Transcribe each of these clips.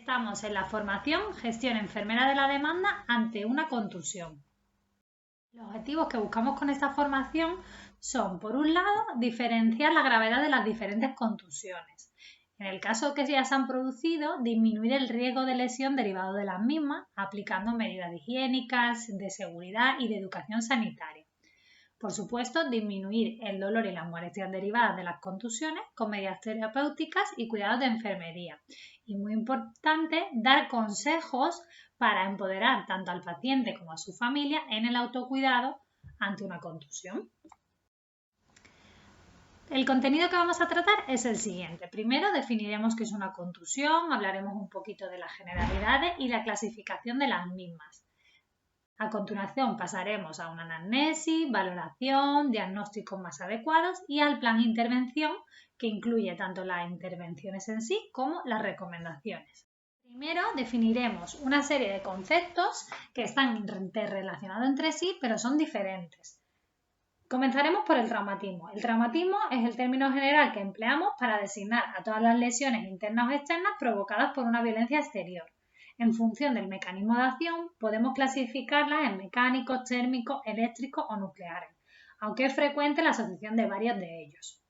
Estamos en la formación Gestión enfermera de la demanda ante una contusión. Los objetivos que buscamos con esta formación son, por un lado, diferenciar la gravedad de las diferentes contusiones. En el caso que ya se han producido, disminuir el riesgo de lesión derivado de las mismas, aplicando medidas higiénicas, de seguridad y de educación sanitaria. Por supuesto, disminuir el dolor y las molestias derivadas de las contusiones con medidas terapéuticas y cuidados de enfermería. Y muy importante, dar consejos para empoderar tanto al paciente como a su familia en el autocuidado ante una contusión. El contenido que vamos a tratar es el siguiente. Primero definiremos qué es una contusión, hablaremos un poquito de las generalidades y la clasificación de las mismas. A continuación pasaremos a una anamnesis, valoración, diagnósticos más adecuados y al plan de intervención que incluye tanto las intervenciones en sí como las recomendaciones. Primero definiremos una serie de conceptos que están interrelacionados entre sí pero son diferentes. Comenzaremos por el traumatismo. El traumatismo es el término general que empleamos para designar a todas las lesiones internas o externas provocadas por una violencia exterior. En función del mecanismo de acción, podemos clasificarlas en mecánicos, térmicos, eléctricos o nucleares, aunque es frecuente la asociación de varios de ellos.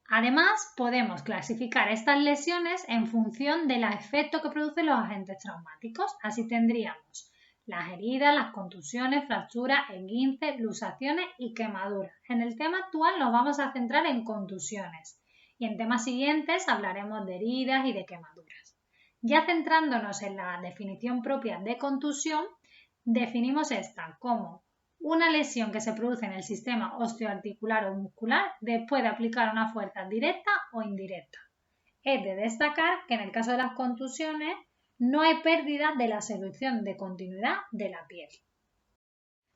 Además, podemos clasificar estas lesiones en función del efecto que producen los agentes traumáticos. Así tendríamos las heridas, las contusiones, fracturas, esguinces, luxaciones y quemaduras. En el tema actual nos vamos a centrar en contusiones y en temas siguientes hablaremos de heridas y de quemaduras. Ya centrándonos en la definición propia de contusión, definimos esta como una lesión que se produce en el sistema osteoarticular o muscular después de aplicar una fuerza directa o indirecta. Es de destacar que en el caso de las contusiones no hay pérdida de la solución de continuidad de la piel.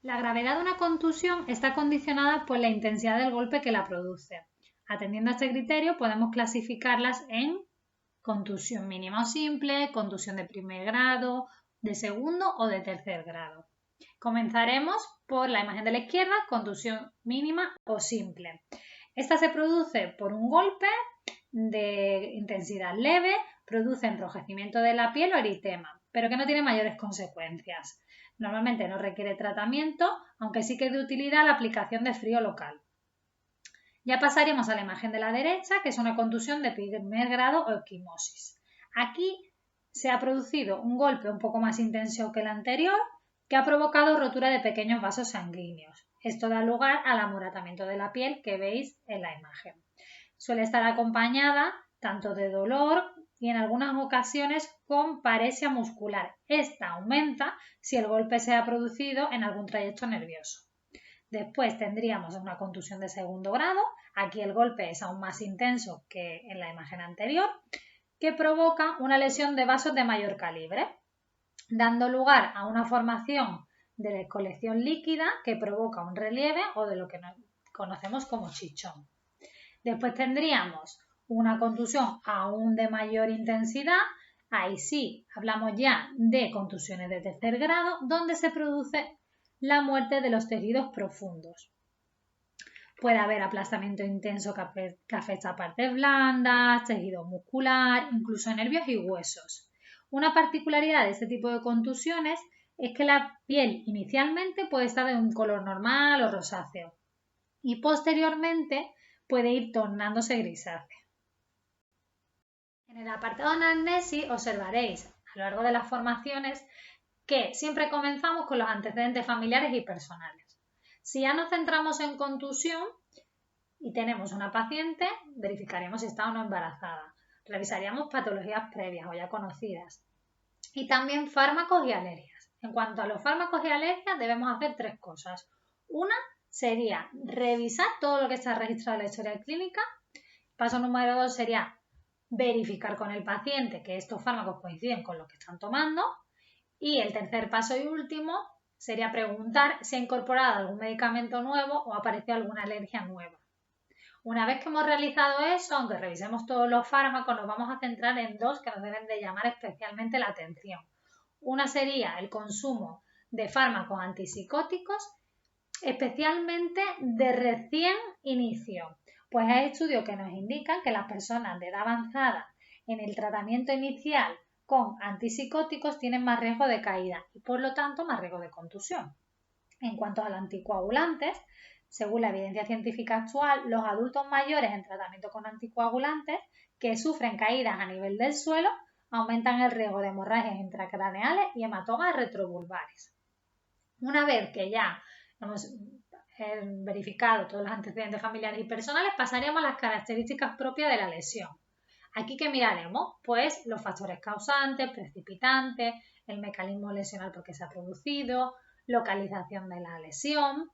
La gravedad de una contusión está condicionada por la intensidad del golpe que la produce. Atendiendo a este criterio podemos clasificarlas en contusión mínima o simple, contusión de primer grado, de segundo o de tercer grado. Comenzaremos por la imagen de la izquierda, contusión mínima o simple. Esta se produce por un golpe de intensidad leve, produce enrojecimiento de la piel o eritema, pero que no tiene mayores consecuencias. Normalmente no requiere tratamiento, aunque sí que es de utilidad la aplicación de frío local. Ya pasaremos a la imagen de la derecha, que es una contusión de primer grado o equimosis. Aquí se ha producido un golpe un poco más intenso que el anterior, que ha provocado rotura de pequeños vasos sanguíneos. Esto da lugar al amoratamiento de la piel que veis en la imagen. Suele estar acompañada tanto de dolor y en algunas ocasiones con paresia muscular. Esta aumenta si el golpe se ha producido en algún trayecto nervioso. Después tendríamos una contusión de segundo grado. Aquí el golpe es aún más intenso que en la imagen anterior, que provoca una lesión de vasos de mayor calibre, dando lugar a una formación de descolección líquida que provoca un relieve o de lo que conocemos como chichón. Después tendríamos una contusión aún de mayor intensidad. Ahí sí hablamos ya de contusiones de tercer grado, donde se produce la muerte de los tejidos profundos. Puede haber aplastamiento intenso que afecta a partes blandas, tejido muscular, incluso nervios y huesos. Una particularidad de este tipo de contusiones es que la piel inicialmente puede estar de un color normal o rosáceo y posteriormente puede ir tornándose grisácea. En el apartado de anamnesis observaréis a lo largo de las formaciones que siempre comenzamos con los antecedentes familiares y personales. Si ya nos centramos en contusión y tenemos una paciente, verificaremos si está o no embarazada. Revisaríamos patologías previas o ya conocidas. Y también fármacos y alergias. En cuanto a los fármacos y alergias, debemos hacer tres cosas. Una sería revisar todo lo que está registrado en la historia clínica. Paso número 2 sería verificar con el paciente que estos fármacos coinciden con lo que están tomando. Y el tercer paso y último sería preguntar si ha incorporado algún medicamento nuevo o ha aparecido alguna alergia nueva. Una vez que hemos realizado eso, aunque revisemos todos los fármacos, nos vamos a centrar en dos que nos deben de llamar especialmente la atención. Una sería el consumo de fármacos antipsicóticos, especialmente de recién inicio, pues hay estudios que nos indican que las personas de edad avanzada en el tratamiento inicial con antipsicóticos tienen más riesgo de caída y por lo tanto más riesgo de contusión. En cuanto a los anticoagulantes, según la evidencia científica actual, los adultos mayores en tratamiento con anticoagulantes que sufren caídas a nivel del suelo aumentan el riesgo de hemorragias intracraneales y hematomas retrovulvares. Una vez que ya hemos verificado todos los antecedentes familiares y personales, pasaríamos a las características propias de la lesión. Aquí, ¿qué miraremos? Pues los factores causantes, precipitantes, el mecanismo lesional por qué se ha producido, localización de la lesión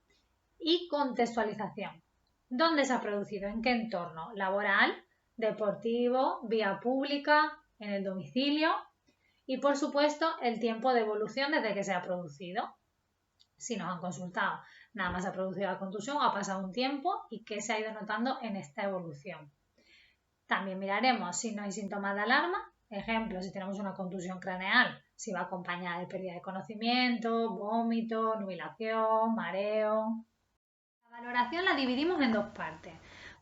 y contextualización. ¿Dónde se ha producido? ¿En qué entorno? ¿Laboral, deportivo, vía pública, en el domicilio? Y, por supuesto, el tiempo de evolución desde que se ha producido. Si nos han consultado, nada más ha producido la contusión, ha pasado un tiempo y qué se ha ido notando en esta evolución. También miraremos si no hay síntomas de alarma, ejemplo, si tenemos una contusión craneal, si va acompañada de pérdida de conocimiento, vómito, nubilación, mareo. La valoración la dividimos en dos partes.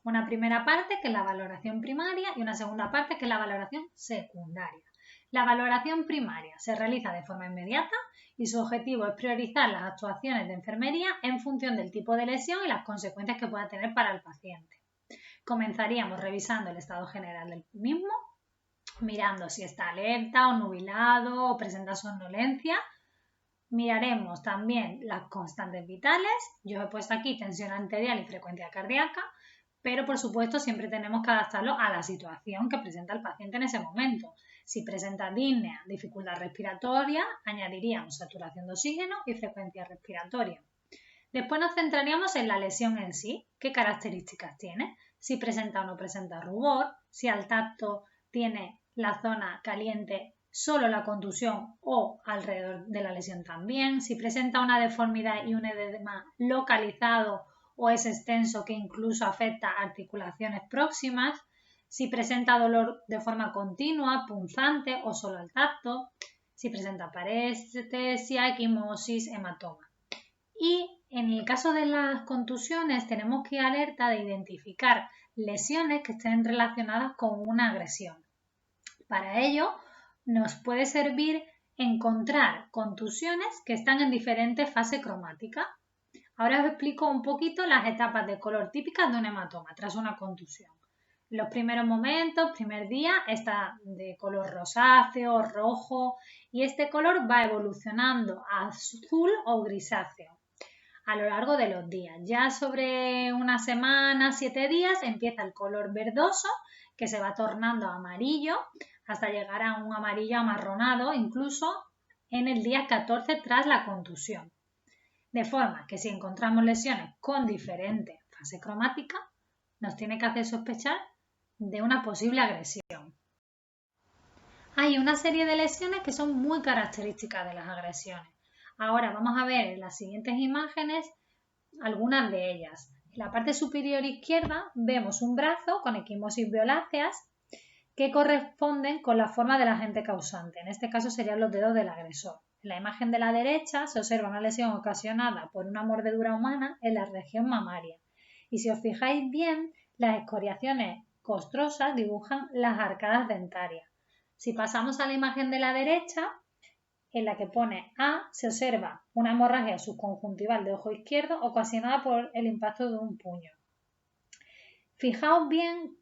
Una primera parte que es la valoración primaria y una segunda parte que es la valoración secundaria. La valoración primaria se realiza de forma inmediata y su objetivo es priorizar las actuaciones de enfermería en función del tipo de lesión y las consecuencias que pueda tener para el paciente. Comenzaríamos revisando el estado general del mismo, mirando si está alerta o nubilado o presenta somnolencia. Miraremos también las constantes vitales. Yo he puesto aquí tensión arterial y frecuencia cardíaca, pero por supuesto siempre tenemos que adaptarlo a la situación que presenta el paciente en ese momento. Si presenta disnea, dificultad respiratoria, añadiríamos saturación de oxígeno y frecuencia respiratoria. Después nos centraríamos en la lesión en sí, qué características tiene, si presenta o no presenta rubor, si al tacto tiene la zona caliente solo la contusión o alrededor de la lesión también, si presenta una deformidad y un edema localizado o es extenso que incluso afecta articulaciones próximas, si presenta dolor de forma continua, punzante o solo al tacto, si presenta parestesia, equimosis, hematoma. Y en el caso de las contusiones tenemos que ir alerta de identificar lesiones que estén relacionadas con una agresión. Para ello nos puede servir encontrar contusiones que están en diferentes fases cromáticas. Ahora os explico un poquito las etapas de color típicas de un hematoma tras una contusión. En los primeros momentos, primer día, está de color rosáceo, rojo y este color va evolucionando a azul o grisáceo a lo largo de los días. Ya sobre una semana, 7 días, empieza el color verdoso que se va tornando a amarillo hasta llegar a un amarillo amarronado incluso en el día 14 tras la contusión. De forma que si encontramos lesiones con diferente fase cromática, nos tiene que hacer sospechar de una posible agresión. Hay una serie de lesiones que son muy características de las agresiones. Ahora vamos a ver en las siguientes imágenes algunas de ellas. En la parte superior izquierda vemos un brazo con equimosis violáceas que corresponden con la forma del agente causante. En este caso serían los dedos del agresor. En la imagen de la derecha se observa una lesión ocasionada por una mordedura humana en la región mamaria. Y si os fijáis bien, las escoriaciones costrosas dibujan las arcadas dentarias. Si pasamos a la imagen de la derecha, en la que pone A, se observa una hemorragia subconjuntival de ojo izquierdo ocasionada por el impacto de un puño. Fijaos bien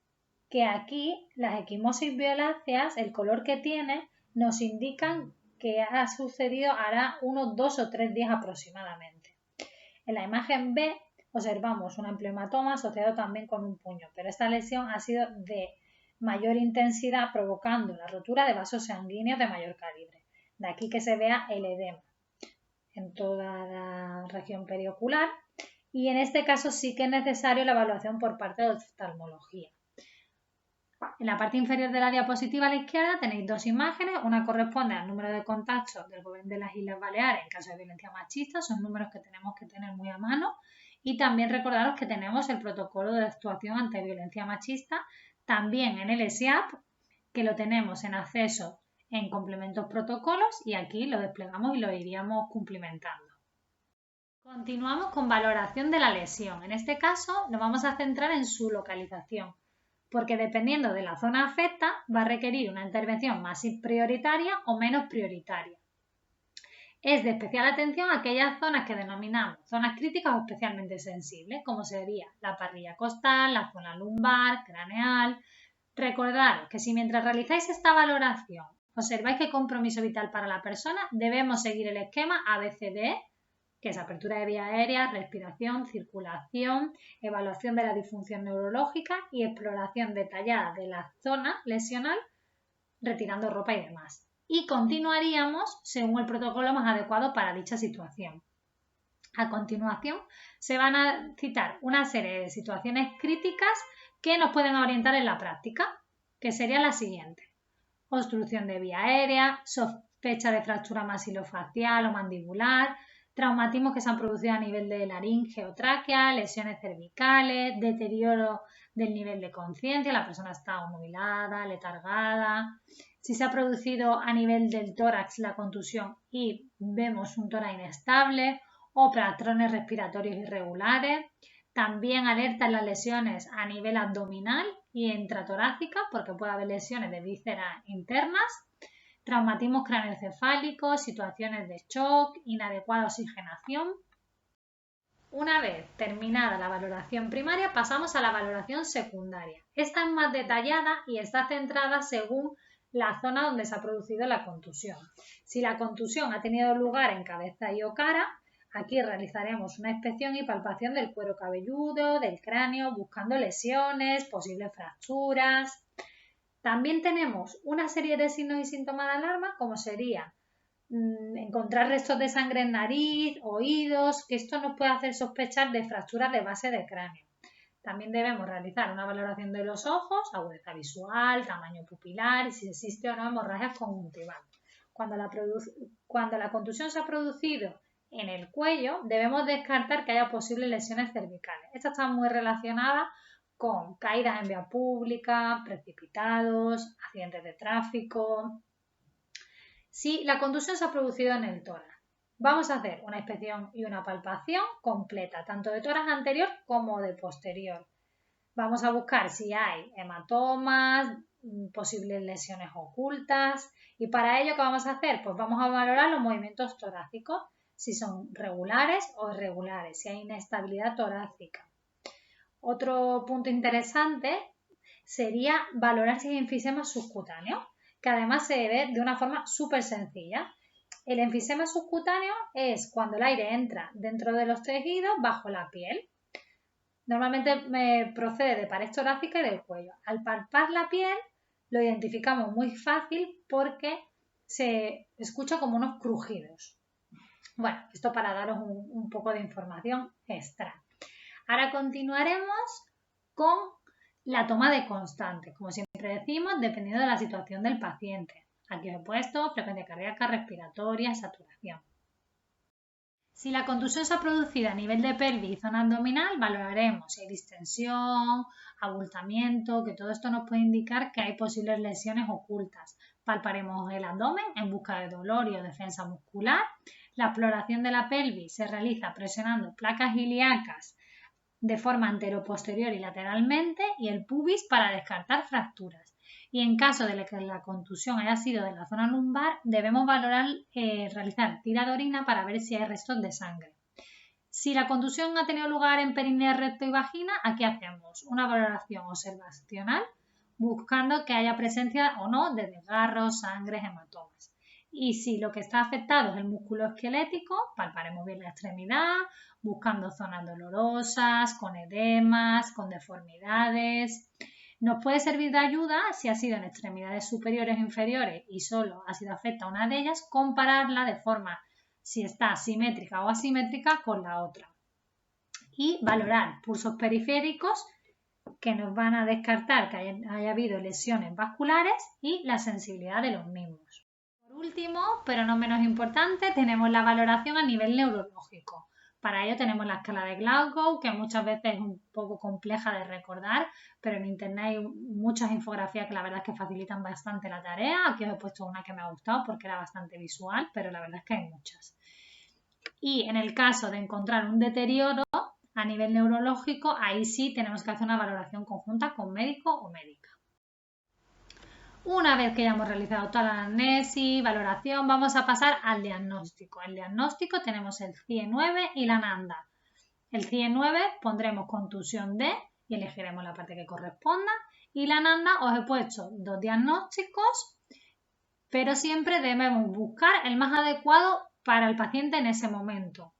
que aquí las equimosis violáceas, el color que tiene, nos indican que ha sucedido hará unos 2 o 3 días aproximadamente. En la imagen B observamos un amplio hematoma asociado también con un puño, pero esta lesión ha sido de mayor intensidad provocando la rotura de vasos sanguíneos de mayor calibre. De aquí que se vea el edema en toda la región periocular y en este caso sí que es necesario la evaluación por parte de oftalmología. En la parte inferior de la diapositiva a la izquierda tenéis dos imágenes, una corresponde al número de contactos del gobierno de las Islas Baleares en caso de violencia machista, son números que tenemos que tener muy a mano y también recordaros que tenemos el protocolo de actuación ante violencia machista también en el SIAP, que lo tenemos en acceso en complementos protocolos y aquí lo desplegamos y lo iríamos cumplimentando. Continuamos con valoración de la lesión. En este caso nos vamos a centrar en su localización. porque dependiendo de la zona afecta va a requerir una intervención más prioritaria o menos prioritaria. Es de especial atención aquellas zonas que denominamos zonas críticas o especialmente sensibles, como sería la parrilla costal, la zona lumbar, craneal. Recordaros que si mientras realizáis esta valoración observáis que hay compromiso vital para la persona, debemos seguir el esquema ABCD, que es apertura de vía aérea, respiración, circulación, evaluación de la disfunción neurológica y exploración detallada de la zona lesional, retirando ropa y demás. Y continuaríamos según el protocolo más adecuado para dicha situación. A continuación, se van a citar una serie de situaciones críticas que nos pueden orientar en la práctica, que sería la siguiente: obstrucción de vía aérea, sospecha de fractura maxilofacial o mandibular, traumatismos que se han producido a nivel de laringe o tráquea, lesiones cervicales, deterioro del nivel de conciencia, la persona está obnubilada, letargada. Si se ha producido a nivel del tórax la contusión y vemos un tórax inestable o patrones respiratorios irregulares. También alertan las lesiones a nivel abdominal y intratorácica, porque puede haber lesiones de vísceras internas, traumatismos craneoencefálicos, situaciones de shock, inadecuada oxigenación. Una vez terminada la valoración primaria, pasamos a la valoración secundaria. Esta es más detallada y está centrada según la zona donde se ha producido la contusión. Si la contusión ha tenido lugar en cabeza y o cara, aquí realizaremos una inspección y palpación del cuero cabelludo, del cráneo, buscando lesiones, posibles fracturas. También tenemos una serie de signos y síntomas de alarma, como sería encontrar restos de sangre en nariz, oídos, que esto nos puede hacer sospechar de fracturas de base de cráneo. También debemos realizar una valoración de los ojos, agudeza visual, tamaño pupilar y si existe o no hemorragias conjuntivales. Cuando la contusión se ha producido en el cuello, debemos descartar que haya posibles lesiones cervicales. Esta está muy relacionada con caídas en vía pública, precipitados, accidentes de tráfico. Si la contusión se ha producido en el tórax, vamos a hacer una inspección y una palpación completa, tanto de tórax anterior como de posterior. Vamos a buscar si hay hematomas, posibles lesiones ocultas y para ello, ¿qué vamos a hacer? Pues vamos a valorar los movimientos torácicos, si son regulares o irregulares, si hay inestabilidad torácica. Otro punto interesante sería valorar si hay enfisema subcutáneo, que además se ve de una forma súper sencilla. El enfisema subcutáneo es cuando el aire entra dentro de los tejidos bajo la piel. Normalmente procede de pared torácica y del cuello. Al palpar la piel lo identificamos muy fácil porque se escucha como unos crujidos. Bueno, esto para daros un poco de información extra. Ahora continuaremos con la toma de constantes, como siempre decimos, dependiendo de la situación del paciente. Aquí os he puesto frecuencia cardíaca, respiratoria, saturación. Si la contusión se ha producido a nivel de pelvis y zona abdominal, valoraremos si hay distensión, abultamiento, que todo esto nos puede indicar que hay posibles lesiones ocultas. Palparemos el abdomen en busca de dolor y o defensa muscular. La exploración de la pelvis se realiza presionando placas ilíacas de forma anteroposterior y lateralmente y el pubis para descartar fracturas. Y en caso de que la contusión haya sido de la zona lumbar, debemos realizar tira de orina para ver si hay restos de sangre. Si la contusión ha tenido lugar en perineo, recto y vagina, aquí hacemos una valoración observacional buscando que haya presencia o no de desgarros, sangre, hematomas. Y si lo que está afectado es el músculo esquelético, palparemos bien la extremidad, buscando zonas dolorosas, con edemas, con deformidades. Nos puede servir de ayuda si ha sido en extremidades superiores o inferiores y solo ha sido afecta una de ellas, compararla de forma si está simétrica o asimétrica con la otra. Y valorar pulsos periféricos que nos van a descartar que haya habido lesiones vasculares y la sensibilidad de los mismos. Por último, pero no menos importante, tenemos la valoración a nivel neurológico. Para ello tenemos la escala de Glasgow, que muchas veces es un poco compleja de recordar, pero en internet hay muchas infografías que la verdad es que facilitan bastante la tarea. Aquí os he puesto una que me ha gustado porque era bastante visual, pero la verdad es que hay muchas. Y en el caso de encontrar un deterioro, A nivel neurológico, ahí sí tenemos que hacer una valoración conjunta con médico o médica. Una vez que ya hemos realizado toda la anamnesis, valoración, vamos a pasar al diagnóstico. En el diagnóstico tenemos el CIE-9 y la NANDA. El CIE-9 pondremos contusión D y elegiremos la parte que corresponda. Y la NANDA os he puesto 2 diagnósticos, pero siempre debemos buscar el más adecuado para el paciente en ese momento.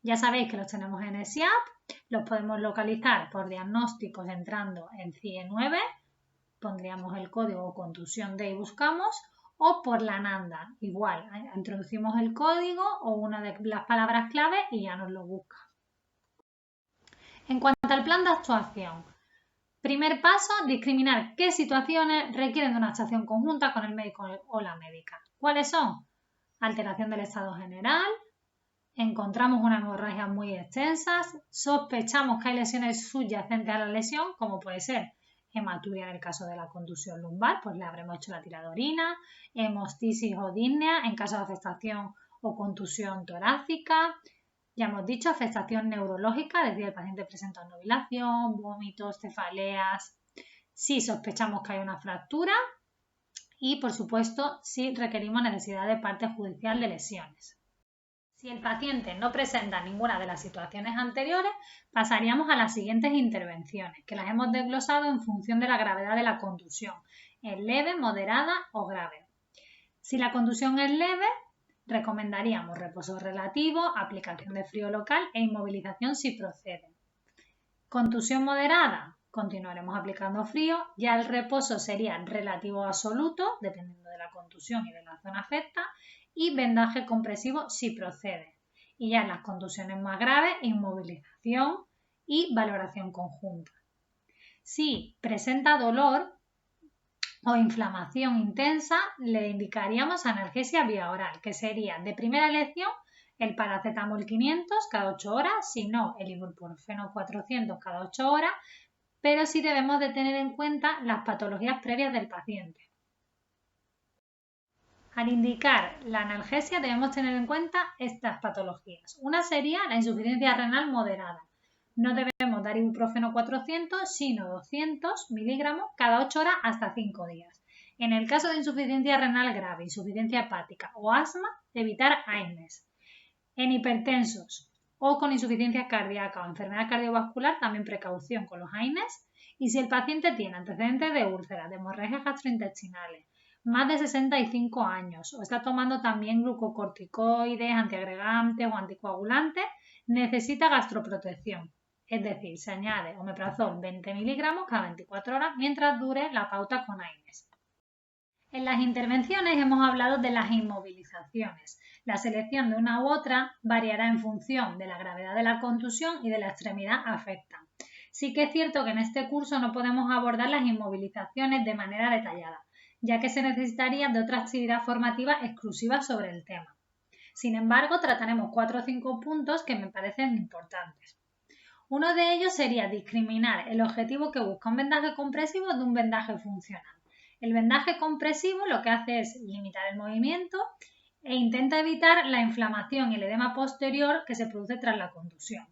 Ya sabéis que los tenemos en ESIAP, los podemos localizar por diagnósticos entrando en CIE-9, pondríamos el código contusión D y buscamos, o por la NANDA, igual, introducimos el código o una de las palabras clave y ya nos lo busca. En cuanto al plan de actuación, primer paso, discriminar qué situaciones requieren de una actuación conjunta con el médico o la médica. ¿Cuáles son? Alteración del estado general, encontramos una hemorragia muy extensa, sospechamos que hay lesiones subyacentes a la lesión, como puede ser hematuria en el caso de la contusión lumbar, pues le habremos hecho la tira de orina, hemostisis o disnea en caso de afectación o contusión torácica. Ya hemos dicho, afectación neurológica, es decir, el paciente presenta obnubilación, vómitos, cefaleas. Si sospechamos que hay una fractura y, por supuesto, si requerimos necesidad de parte judicial de lesiones. Si el paciente no presenta ninguna de las situaciones anteriores, pasaríamos a las siguientes intervenciones, que las hemos desglosado en función de la gravedad de la contusión, es leve, moderada o grave. Si la contusión es leve, recomendaríamos reposo relativo, aplicación de frío local e inmovilización si procede. Contusión moderada, continuaremos aplicando frío, ya el reposo sería relativo o absoluto, dependiendo de la contusión y de la zona afecta, y vendaje compresivo si procede. Y ya en las contusiones más graves, inmovilización y valoración conjunta. Si presenta dolor o inflamación intensa, le indicaríamos analgesia vía oral, que sería de primera elección el paracetamol 500 cada 8 horas, si no el ibuprofeno 400 cada 8 horas, pero sí debemos de tener en cuenta las patologías previas del paciente. Al indicar la analgesia debemos tener en cuenta estas patologías. Una sería la insuficiencia renal moderada. No debemos dar ibuprofeno 400, sino 200 miligramos cada 8 horas hasta 5 días. En el caso de insuficiencia renal grave, insuficiencia hepática o asma, evitar AINES. En hipertensos o con insuficiencia cardíaca o enfermedad cardiovascular, también precaución con los AINES. Y si el paciente tiene antecedentes de úlceras, de hemorragias gastrointestinales, más de 65 años o está tomando también glucocorticoides, antiagregantes o anticoagulantes, necesita gastroprotección. Es decir, se añade omeprazol 20 miligramos cada 24 horas mientras dure la pauta con AINES. En las intervenciones hemos hablado de las inmovilizaciones. La selección de una u otra variará en función de la gravedad de la contusión y de la extremidad afecta. Sí que es cierto que en este curso no podemos abordar las inmovilizaciones de manera detallada, ya que se necesitaría de otra actividad formativa exclusiva sobre el tema. Sin embargo, trataremos 4 o 5 puntos que me parecen importantes. Uno de ellos sería discriminar el objetivo que busca un vendaje compresivo de un vendaje funcional. El vendaje compresivo lo que hace es limitar el movimiento e intenta evitar la inflamación y el edema posterior que se produce tras la contusión.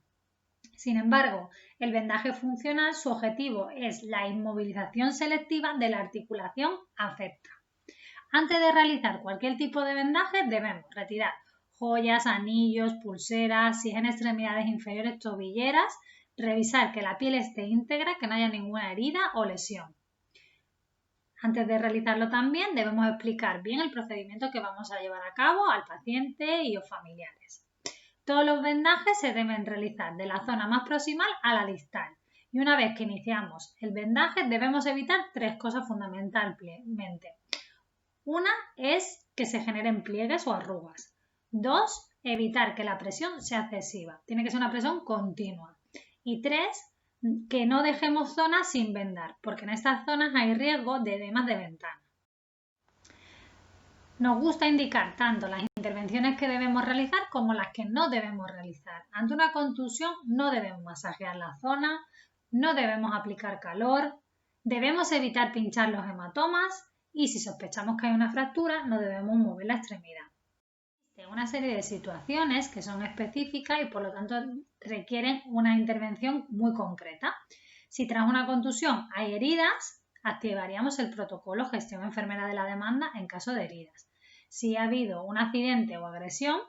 Sin embargo, el vendaje funcional, su objetivo es la inmovilización selectiva de la articulación afecta. Antes de realizar cualquier tipo de vendaje debemos retirar joyas, anillos, pulseras, si es en extremidades inferiores, tobilleras, revisar que la piel esté íntegra, que no haya ninguna herida o lesión. Antes de realizarlo también debemos explicar bien el procedimiento que vamos a llevar a cabo al paciente y los familiares. Todos los vendajes se deben realizar de la zona más proximal a la distal. Y una vez que iniciamos el vendaje debemos evitar 3 cosas fundamentalmente. Una es que se generen pliegues o arrugas. 2, evitar que la presión sea excesiva. Tiene que ser una presión continua. Y 3, que no dejemos zonas sin vendar, porque en estas zonas hay riesgo de edemas de ventana. Nos gusta indicar tanto las intervenciones que debemos realizar como las que no debemos realizar. Ante una contusión no debemos masajear la zona, no debemos aplicar calor, debemos evitar pinchar los hematomas y si sospechamos que hay una fractura no debemos mover la extremidad. Una serie de situaciones que son específicas y por lo tanto requieren una intervención muy concreta. Si tras una contusión hay heridas, activaríamos el protocolo gestión enfermera de la demanda en caso de heridas. Si ha habido un accidente o agresión,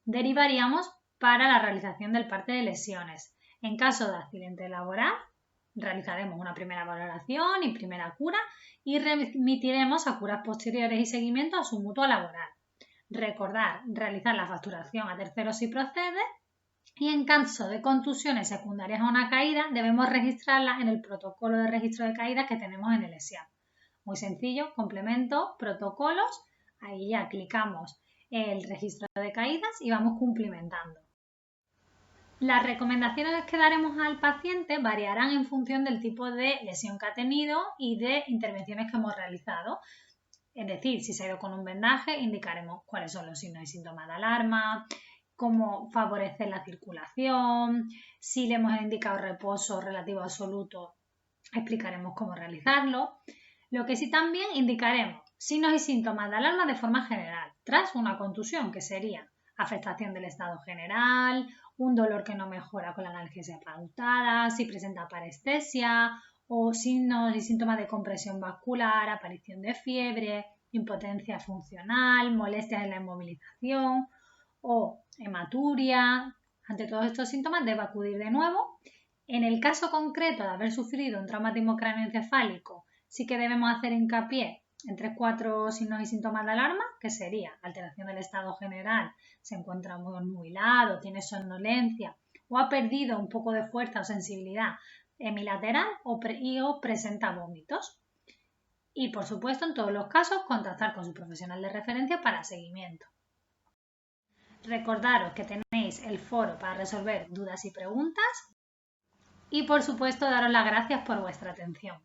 derivaríamos para la realización del parte de lesiones. En caso de accidente laboral, realizaremos una primera valoración y primera cura y remitiremos a curas posteriores y seguimiento a su mutua laboral. Recordar realizar la facturación a terceros si procede y en caso de contusiones secundarias a una caída debemos registrarlas en el protocolo de registro de caídas que tenemos en el ESIAP. Muy sencillo, complemento, protocolos, ahí ya clicamos el registro de caídas y vamos cumplimentando. Las recomendaciones que daremos al paciente variarán en función del tipo de lesión que ha tenido y de intervenciones que hemos realizado. Es decir, si se ha ido con un vendaje, indicaremos cuáles son los signos y síntomas de alarma, cómo favorecer la circulación, si le hemos indicado reposo relativo absoluto, explicaremos cómo realizarlo. Lo que sí también indicaremos signos y síntomas de alarma de forma general, tras una contusión, que sería afectación del estado general, un dolor que no mejora con la analgesia pautada, si presenta parestesia o signos y síntomas de compresión vascular, aparición de fiebre, impotencia funcional, molestias en la inmovilización o hematuria. Ante todos estos síntomas debe acudir de nuevo. En el caso concreto de haber sufrido un traumatismo craneoencefálico, sí que debemos hacer hincapié en 3-4 signos y síntomas de alarma, que sería alteración del estado general, se encuentra muy obnubilado, tiene somnolencia o ha perdido un poco de fuerza o sensibilidad hemilateral o presenta vómitos. Y por supuesto, en todos los casos, contactar con su profesional de referencia para seguimiento. Recordaros que tenéis el foro para resolver dudas y preguntas y por supuesto daros las gracias por vuestra atención.